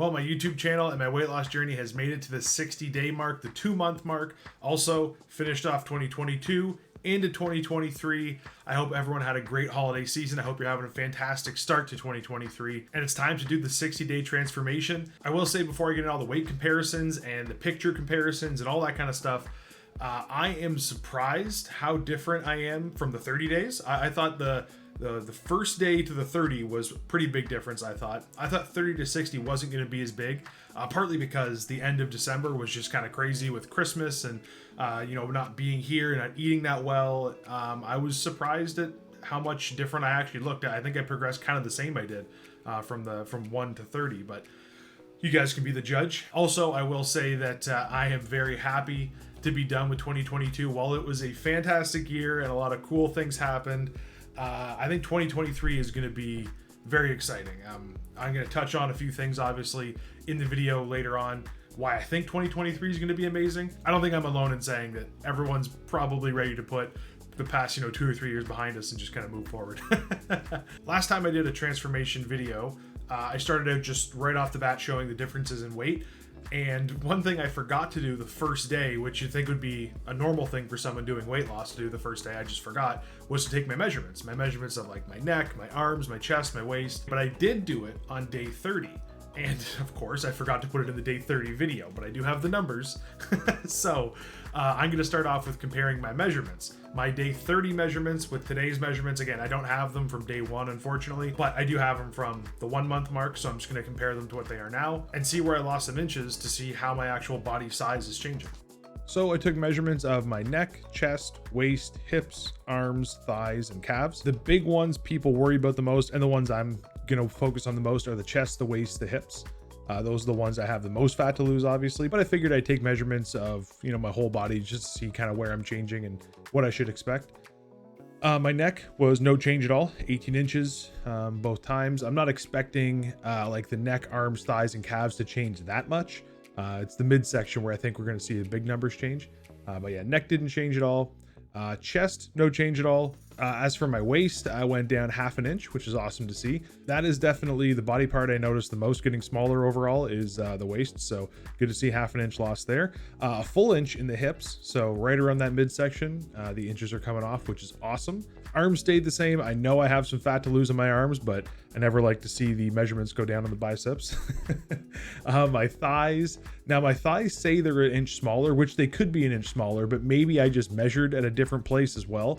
Well, my YouTube channel and my weight loss journey has made it to the 60-day mark, the 2-month mark. Also finished off 2022 into 2023. I hope everyone had a great holiday season. I hope you're having a fantastic start to 2023. And it's time to do the 60-day transformation. I will say before I get into all the weight comparisons and the picture comparisons and all that kind of stuff, I am surprised how different I am from the 30 days. I thought the first day to the 30 was pretty big difference. I thought 30 to 60 wasn't going to be as big, partly because the end of December was just kind of crazy with Christmas and not being here and not eating that well. I was surprised at how much different I actually looked. I think I progressed kind of the same I did from 1 to 30, but you guys can be the judge. Also, I will say that I am very happy to be done with 2022. While it was a fantastic year and a lot of cool things happened, I think 2023 is going to be very exciting. I'm going to touch on a few things, obviously, in the video later on, why I think 2023 is going to be amazing. I don't think I'm alone in saying that everyone's probably ready to put the past 2 or 3 years behind us and just kind of move forward. Last time I did a transformation video, I started out just right off the bat showing the differences in weight. And one thing I forgot to do the first day, which you'd think would be a normal thing for someone doing weight loss to do the first day, I just forgot, was to take my measurements. My measurements of like my neck, my arms, my chest, my waist. But I did do it on day 30. And of course, I forgot to put it in the day 30 video, but I do have the numbers. So I'm going to start off with comparing my measurements. My day 30 measurements with today's measurements. Again, I don't have them from day 1, unfortunately, but I do have them from the 1 month mark. So I'm just going to compare them to what they are now and see where I lost some inches to see how my actual body size is changing. So I took measurements of my neck, chest, waist, hips, arms, thighs, and calves. The big ones people worry about the most, and the ones I'm going to focus on the most, are the chest, the waist, the hips. Those are the ones I have the most fat to lose, obviously, but I figured I'd take measurements of, my whole body just to see kind of where I'm changing and what I should expect. My neck was no change at all, 18 inches both times. I'm not expecting like the neck, arms, thighs, and calves to change that much. It's the midsection where I think we're going to see the big numbers change. But yeah, neck didn't change at all. Chest, no change at all. As for my waist, I went down 1/2 inch, which is awesome to see. That is definitely the body part I noticed the most getting smaller overall is the waist. So good to see 1/2 inch loss there. A full inch in the hips. So right around that midsection, the inches are coming off, which is awesome. Arms stayed the same. I know I have some fat to lose in my arms, but I never like to see the measurements go down on the biceps. My thighs. Now my thighs say they're 1 inch smaller, which they could be 1 inch smaller, but maybe I just measured at a different place as well.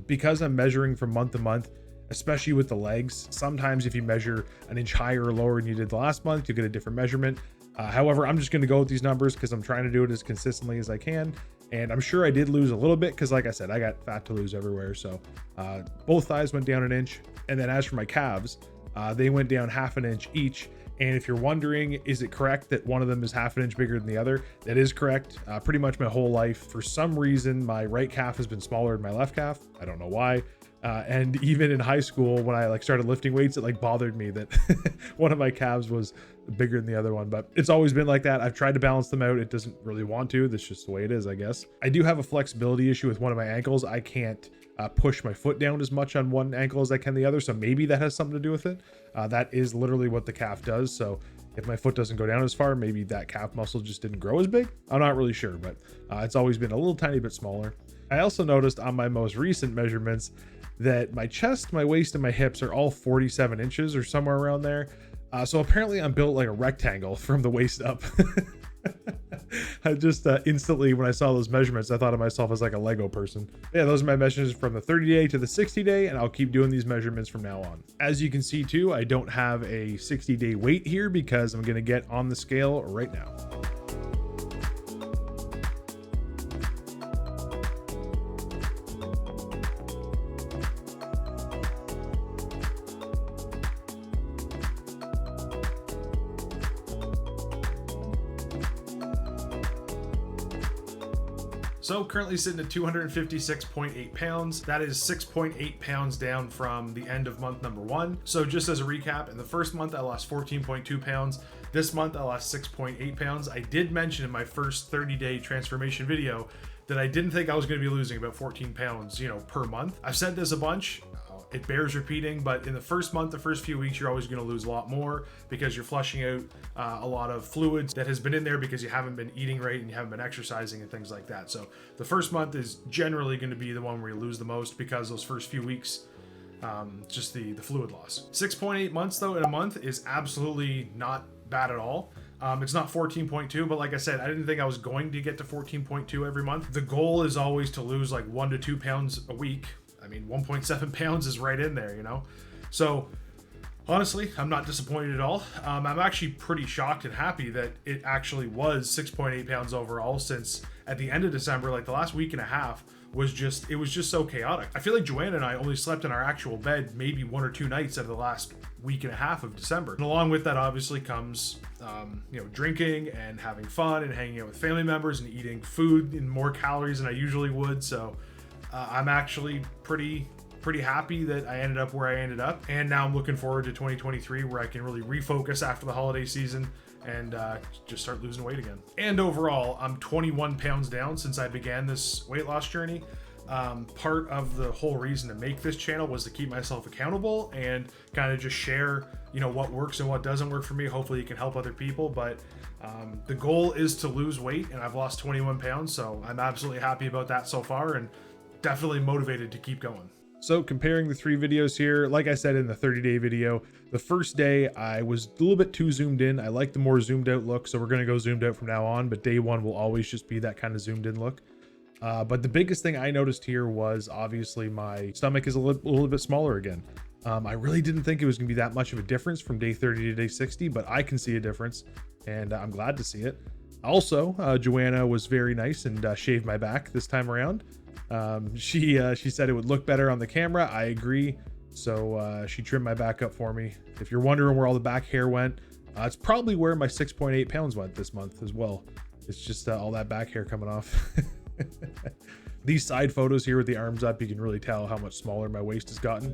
Because I'm measuring from month to month, especially with the legs, sometimes if you measure 1 inch higher or lower than you did the last month, you get a different measurement. However, I'm just going to go with these numbers because I'm trying to do it as consistently as I can. And I'm sure I did lose a little bit because, like I said, I got fat to lose everywhere. So both thighs went down 1 inch. And then as for my calves, they went down 1/2 inch each. And if you're wondering, is it correct that one of them is 1/2 inch bigger than the other? That is correct. Pretty much my whole life, for some reason, my right calf has been smaller than my left calf. I don't know why. And even in high school, when I started lifting weights, it bothered me that one of my calves was bigger than the other one. But it's always been like that. I've tried to balance them out. It doesn't really want to. That's just the way it is, I guess. I do have a flexibility issue with one of my ankles. I can't push my foot down as much on one ankle as I can the other. So maybe that has something to do with it. That is literally what the calf does. So if my foot doesn't go down as far, maybe that calf muscle just didn't grow as big. I'm not really sure, but it's always been a little tiny bit smaller. I also noticed on my most recent measurements that my chest, my waist, and my hips are all 47 inches or somewhere around there. So apparently I'm built like a rectangle from the waist up. I just instantly, when I saw those measurements, I thought of myself as like a Lego person. Yeah, those are my measurements from the 30-day to the 60-day, and I'll keep doing these measurements from now on. As you can see too, I don't have a 60-day weight here because I'm going to get on the scale right now. So currently sitting at 256.8 pounds. That is 6.8 pounds down from the end of month number 1. So just as a recap, in the first month, I lost 14.2 pounds. This month, I lost 6.8 pounds. I did mention in my first 30-day transformation video that I didn't think I was going to be losing about 14 pounds, per month. I've said this a bunch. it bears repeating, but in the first month, the first few weeks, you're always going to lose a lot more because you're flushing out a lot of fluids that has been in there because you haven't been eating right and you haven't been exercising and things like that. So the first month is generally going to be the one where you lose the most because those first few weeks, just the fluid loss. 6.8 months though in a month is absolutely not bad at all. It's not 14.2, but like I said, I didn't think I was going to get to 14.2 every month. The goal is always to lose like 1 to 2 pounds a week. I mean, 1.7 pounds is right in there, you know? So honestly, I'm not disappointed at all. I'm actually pretty shocked and happy that it actually was 6.8 pounds overall, since at the end of December, like the last week and a half, it was just so chaotic. I feel like Joanna and I only slept in our actual bed maybe 1 or 2 nights out of the last week and a half of December. And along with that obviously comes drinking and having fun and hanging out with family members and eating food in more calories than I usually would. So I'm actually pretty happy that I ended up where I ended up, and now I'm looking forward to 2023 where I can really refocus after the holiday season and just start losing weight again. And overall, I'm 21 pounds down since I began this weight loss journey. Part of the whole reason to make this channel was to keep myself accountable and kind of just share, what works and what doesn't work for me. Hopefully it can help other people, but the goal is to lose weight, and I've lost 21 pounds, so I'm absolutely happy about that so far and definitely motivated to keep going. So comparing the 3 videos here, like I said in the 30-day video, the first day I was a little bit too zoomed in. I like the more zoomed out look, so we're going to go zoomed out from now on, but day 1 will always just be that kind of zoomed in look. But the biggest thing I noticed here was obviously my stomach is a little bit smaller again. I really didn't think it was going to be that much of a difference from day 30 to day 60, but I can see a difference, and I'm glad to see it. Also, Joanna was very nice and shaved my back this time around. She said it would look better on the camera. I agree. So she trimmed my back up for me. If you're wondering where all the back hair went, it's probably where my 6.8 pounds went this month as well. It's just all that back hair coming off. These side photos here with the arms up, you can really tell how much smaller my waist has gotten.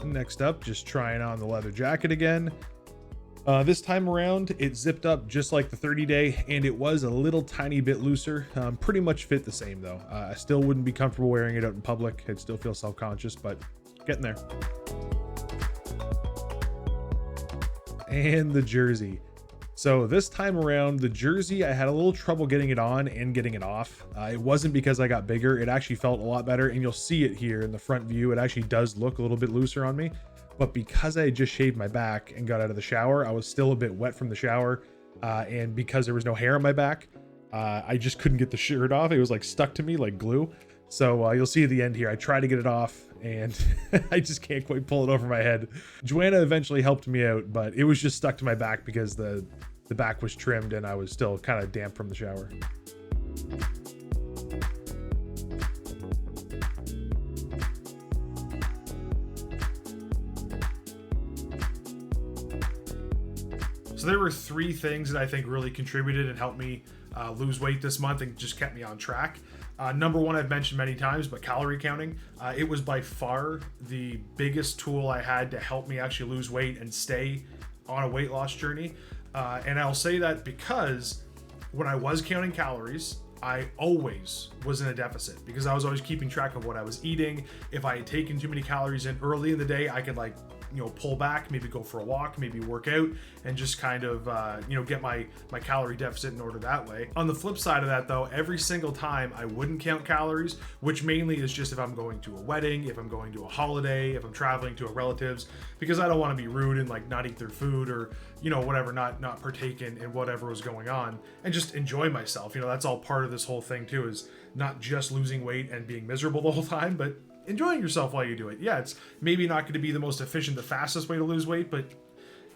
Next up, just trying on the leather jacket again. This time around, it zipped up just like the 30-day, and it was a little tiny bit looser. Pretty much fit the same though. I still wouldn't be comfortable wearing it out in public. I'd still feel self-conscious, but getting there. And the jersey. So this time around, the jersey, I had a little trouble getting it on and getting it off. It wasn't because I got bigger. It actually felt a lot better, and you'll see it here in the front view. It actually does look a little bit looser on me. But because I had just shaved my back and got out of the shower, I was still a bit wet from the shower. And because there was no hair on my back, I just couldn't get the shirt off. It was like stuck to me like glue. So you'll see at the end here, I try to get it off and I just can't quite pull it over my head. Joanna eventually helped me out, but it was just stuck to my back because the back was trimmed and I was still kind of damp from the shower. So there were 3 things that I think really contributed and helped me lose weight this month and just kept me on track. Number 1, I've mentioned many times, but calorie counting. It was by far the biggest tool I had to help me actually lose weight and stay on a weight loss journey. And I'll say that because when I was counting calories, I always was in a deficit because I was always keeping track of what I was eating. If I had taken too many calories in early in the day, I could pull back, maybe go for a walk, maybe work out, and just kind of get my calorie deficit in order that way. On the flip side of that though, every single time I wouldn't count calories, which mainly is just if I'm going to a wedding, if I'm going to a holiday, if I'm traveling to a relative's, because I don't want to be rude and not eat their food or whatever, not partake in whatever was going on and just enjoy myself. That's all part of this whole thing too, is not just losing weight and being miserable the whole time, but enjoying yourself while you do it. Yeah, it's maybe not going to be the most efficient, the fastest way to lose weight, but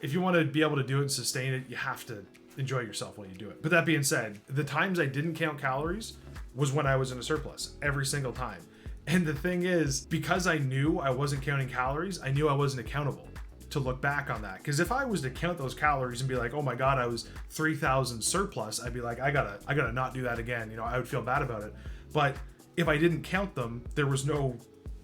if you want to be able to do it and sustain it, you have to enjoy yourself while you do it. But that being said, the times I didn't count calories was when I was in a surplus, every single time. And the thing is, because I knew I wasn't counting calories, I knew I wasn't accountable to look back on that. Because if I was to count those calories and be like, oh my God, I was 3,000 surplus, I'd be like, I gotta not do that again. I would feel bad about it. But if I didn't count them, there was no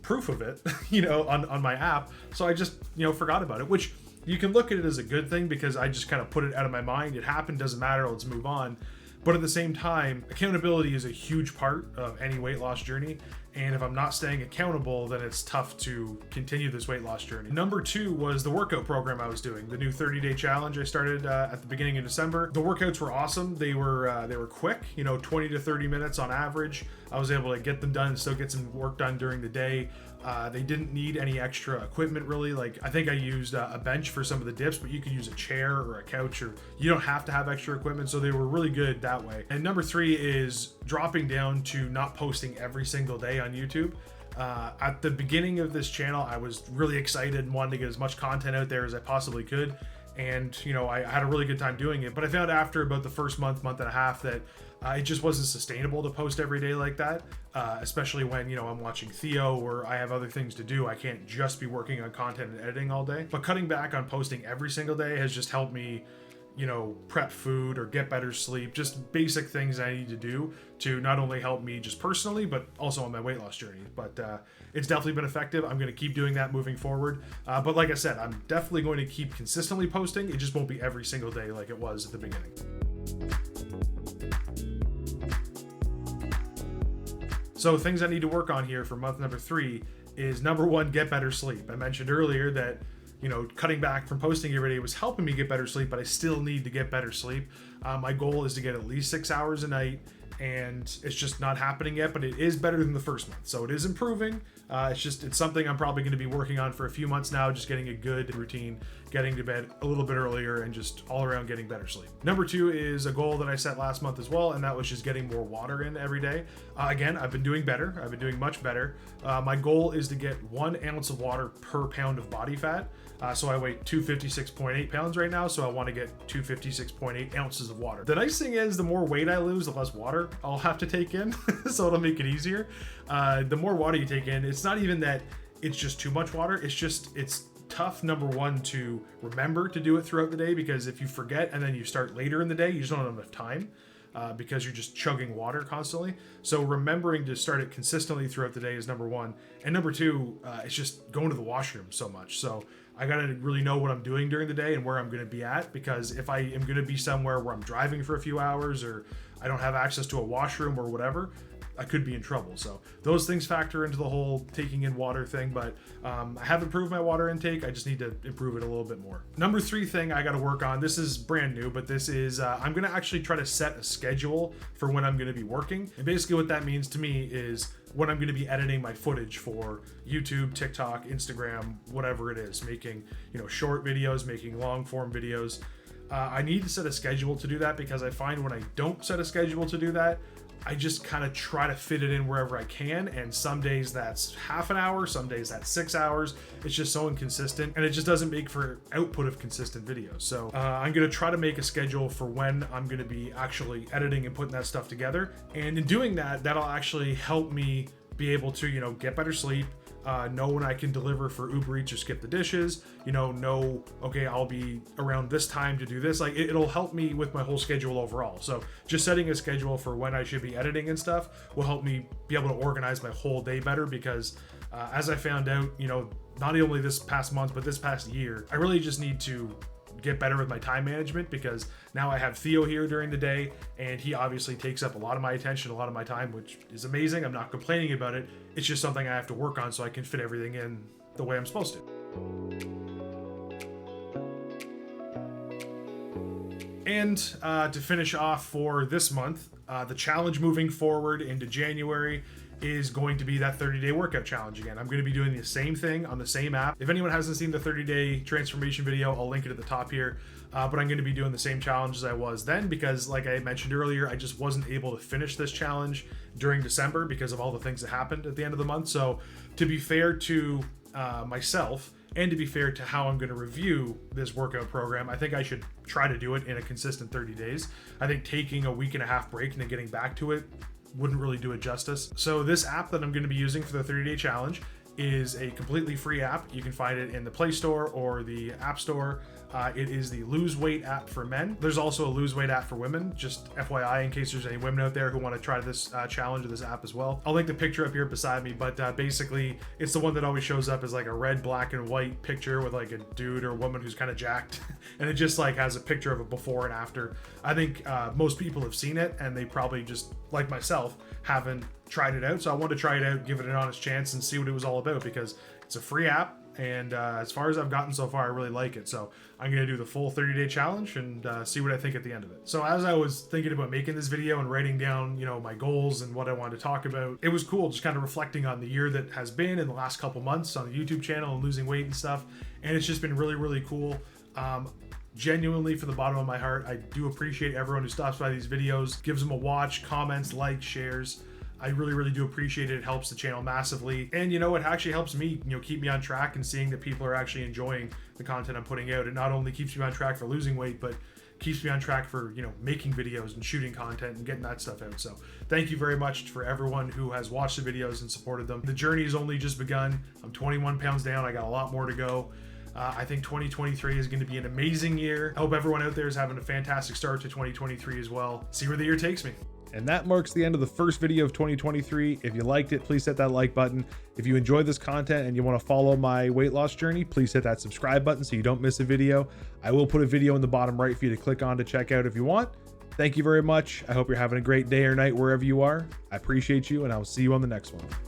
proof of it, on my app. So I just, forgot about it, which you can look at it as a good thing because I just kind of put it out of my mind. It happened, doesn't matter, let's move on. But at the same time, accountability is a huge part of any weight loss journey. And if I'm not staying accountable, then it's tough to continue this weight loss journey. Number 2 was the workout program I was doing, the new 30-day challenge I started at the beginning of December. The workouts were awesome. They were quick, 20 to 30 minutes on average. I was able to get them done and still get some work done during the day. They didn't need any extra equipment really. Like I think I used a bench for some of the dips, but you could use a chair or a couch, or you don't have to have extra equipment. So they were really good that way. And number 3 is dropping down to not posting every single day on YouTube. At the beginning of this channel, I was really excited and wanted to get as much content out there as I possibly could. And, I had a really good time doing it. But I found after about the first month and a half that it just wasn't sustainable to post every day like that, especially when, I'm watching Theo or I have other things to do. I can't just be working on content and editing all day. But cutting back on posting every single day has just helped me, prep food or get better sleep, just basic things I need to do to not only help me just personally, but also on my weight loss journey. But it's definitely been effective. I'm going to keep doing that moving forward. But like I said, I'm definitely going to keep consistently posting. It just won't be every single day like it was at the beginning. So things I need to work on here for month number 3 is number 1, get better sleep. I mentioned earlier that cutting back from posting every day was helping me get better sleep, but I still need to get better sleep. My goal is to get at least 6 hours a night, and it's just not happening yet, but it is better than the first month. So it is improving. It's something I'm probably going to be working on for a few months now, just getting a good routine, getting to bed a little bit earlier, and just all around getting better sleep. Number 2 is a goal that I set last month as well, and that was just getting more water in every day. Again, I've been doing better. I've been doing much better. My goal is to get 1 ounce of water per pound of body fat. So I weigh 256.8 pounds right now, so I want to get 256.8 ounces of water. The nice thing is the more weight I lose, the less water I'll have to take in, so it'll make it easier. The more water you take in, it's not even that it's just too much water, it's tough, number 1, to remember to do it throughout the day, because if you forget and then you start later in the day, you just don't have enough time. Because you're just chugging water constantly. So remembering to start it consistently throughout the day is number 1. And number 2, it's just going to the washroom so much. So I gotta really know what I'm doing during the day and where I'm gonna be at, because if I am gonna be somewhere where I'm driving for a few hours or I don't have access to a washroom or whatever, I could be in trouble. So those things factor into the whole taking in water thing, but I have improved my water intake. I just need to improve it a little bit more. Number 3 thing I got to work on, this is brand new, but this is, I'm going to actually try to set a schedule for when I'm going to be working. And basically what that means to me is when I'm going to be editing my footage for YouTube, TikTok, Instagram, whatever it is, making, short videos, making long form videos. I need to set a schedule to do that, because I find when I don't set a schedule to do that, I just kind of try to fit it in wherever I can, and some days that's half an hour, some days that's 6 hours. It's just so inconsistent, and it just doesn't make for output of consistent videos. So I'm going to try to make a schedule for when I'm going to be actually editing and putting that stuff together, and in doing that, that'll actually help me be able to, get better sleep, know when I can deliver for Uber Eats or skip the dishes, know, okay, I'll be around this time to do this. Like it'll help me with my whole schedule overall. So just setting a schedule for when I should be editing and stuff will help me be able to organize my whole day better, because as I found out, not only this past month, but this past year, I really just need to get better with my time management, because now I have Theo here during the day, and he obviously takes up a lot of my attention, a lot of my time, which is amazing. I'm not complaining about it. It's just something I have to work on so I can fit everything in the way I'm supposed to. And to finish off for this month, the challenge moving forward into January is going to be that 30-day workout challenge again. I'm going to be doing the same thing on the same app. If anyone hasn't seen the 30-day transformation video, I'll link it at the top here. But I'm going to be doing the same challenge as I was then, because like I mentioned earlier, I just wasn't able to finish this challenge during December because of all the things that happened at the end of the month. So to be fair to myself, and to be fair to how I'm going to review this workout program, I think I should try to do it in a consistent 30 days. I think taking a week and a half break and then getting back to it wouldn't really do it justice. So this app that I'm going to be using for the 30-day challenge is a completely free app. You can find it in the Play Store or the App Store. It is the Lose Weight app for men. There's also a Lose Weight app for women, just FYI, in case there's any women out there who want to try this challenge of this app as well. I'll link the picture up here beside me, but basically it's the one that always shows up as like a red, black, and white picture with like a dude or woman who's kind of jacked, and it just like has a picture of a before and after. I think most people have seen it, and they probably just, like myself, haven't tried it out. So I wanted to try it out, give it an honest chance, and see what it was all about, because it's a free app. And as far as I've gotten so far, I really like it. So I'm going to do the full 30-day challenge and see what I think at the end of it. So as I was thinking about making this video and writing down, you know, my goals and what I wanted to talk about, it was cool just kind of reflecting on the year that has been in the last couple months on the YouTube channel and losing weight and stuff. And it's just been really, really cool. Genuinely, from the bottom of my heart, I do appreciate everyone who stops by these videos, gives them a watch, comments, likes, shares. I really, really do appreciate it. It helps the channel massively. And you know, it actually helps me, you know, keep me on track and seeing that people are actually enjoying the content I'm putting out. It not only keeps me on track for losing weight, but keeps me on track for, you know, making videos and shooting content and getting that stuff out. So thank you very much for everyone who has watched the videos and supported them. The journey has only just begun. I'm 21 pounds down. I got a lot more to go. I think 2023 is going to be an amazing year. I hope everyone out there is having a fantastic start to 2023 as well. See where the year takes me. And that marks the end of the first video of 2023. If you liked it, please hit that like button. If you enjoy this content and you want to follow my weight loss journey, please hit that subscribe button so you don't miss a video. I will put a video in the bottom right for you to click on to check out if you want. Thank you very much. I hope you're having a great day or night wherever you are. I appreciate you, and I will see you on the next one.